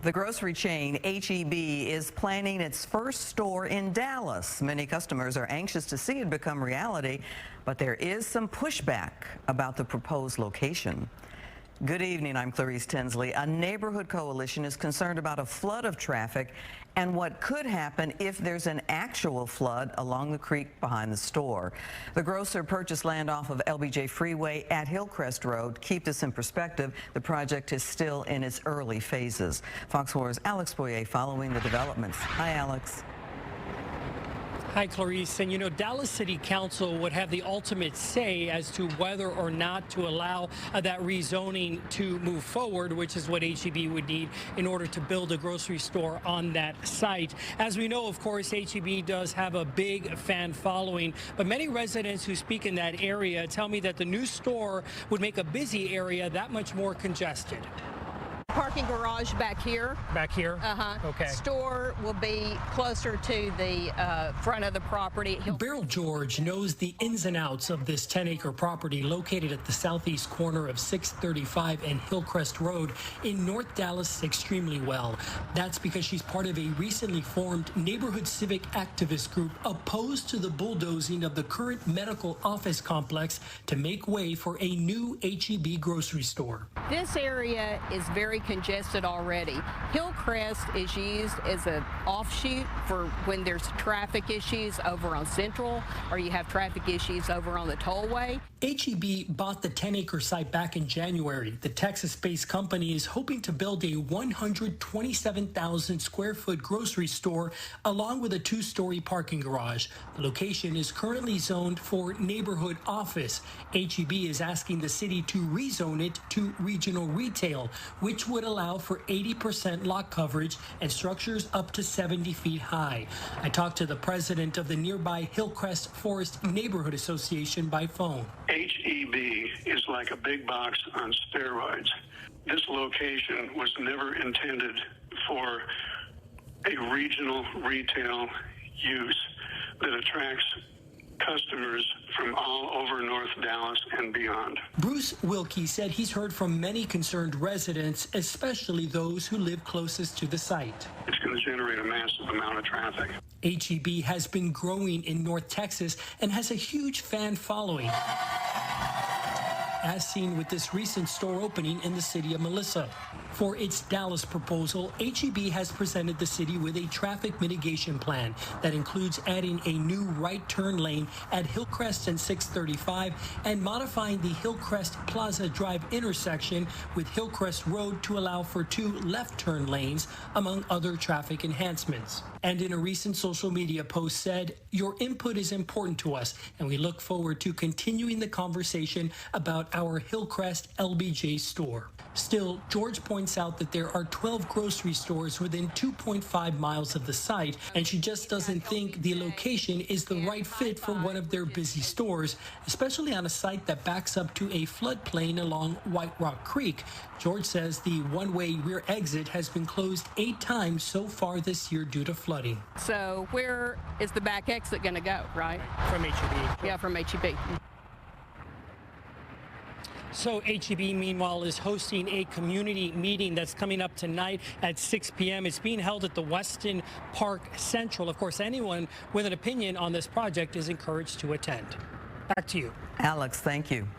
The grocery chain H-E-B is planning its first store in Dallas. Many customers are anxious to see it become reality, but there is some pushback about the proposed location. Good evening, I'm Clarice Tinsley. A neighborhood coalition is concerned about a flood of traffic and what could happen if there's an actual flood along the creek behind the store. The grocer purchased land off of LBJ Freeway at Hillcrest Road. Keep this in perspective, the project is still in its early phases. Fox 4's Alex Boyer following the developments. Hi, Alex. Hi, Clarice. And you know, Dallas City Council would have the ultimate say as to whether or not to allow that rezoning to move forward, which is what H-E-B would need in order to build a grocery store on that site. As we know, of course, H-E-B does have a big fan following, but many residents who speak in that area tell me that the new store would make a busy area that much more congested. Parking garage back here. Back here? Uh-huh. Okay. Store will be closer to the front of the property. Beryl George knows the ins and outs of this 10-acre property located at the southeast corner of 635 and Hillcrest Road in North Dallas extremely well. That's because she's part of a recently formed neighborhood civic activist group opposed to the bulldozing of the current medical office complex to make way for a new H-E-B grocery store. This area is very congested already. Hillcrest is used as an offshoot for when there's traffic issues over on Central or you have traffic issues over on the tollway. H-E-B bought the 10-acre site back in January. The Texas-based company is hoping to build a 127,000 square foot grocery store along with a 2-story parking garage. The location is currently zoned for neighborhood office. H-E-B is asking the city to rezone it to regional retail, which would allow for 80% lot coverage and structures up to 70 feet high. I talked to the president of the nearby Hillcrest Forest Neighborhood Association by phone. H-E-B is like a big box on steroids. This location was never intended for a regional retail use that attracts customers from all over North Dallas and beyond. Bruce Wilkie said he's heard from many concerned residents, especially those who live closest to the site. It's going to generate a massive amount of traffic. H-E-B has been growing in North Texas and has a huge fan following, as seen with this recent store opening in the city of Melissa. For its Dallas proposal, H-E-B has presented the city with a traffic mitigation plan that includes adding a new right turn lane at Hillcrest and 635 and modifying the Hillcrest Plaza Drive intersection with Hillcrest Road to allow for 2 left turn lanes, among other traffic enhancements. And in a recent social media post said, "Your input is important to us, and we look forward to continuing the conversation about our Hillcrest LBJ store." Still, George points out that there are 12 grocery stores within 2.5 miles of the site, and she just doesn't think the location is the right fit for one of their busy stores, especially on a site that backs up to a floodplain along White Rock Creek. George says the one-way rear exit has been closed 8 times so far this year due to flooding. So where is the back exit going to go, right? From H-E-B. Yeah, from H-E-B. So H-E-B, meanwhile, is hosting a community meeting that's coming up tonight at 6 p.m. It's being held at the Weston Park Central. Of course, anyone with an opinion on this project is encouraged to attend. Back to you. Alex, thank you.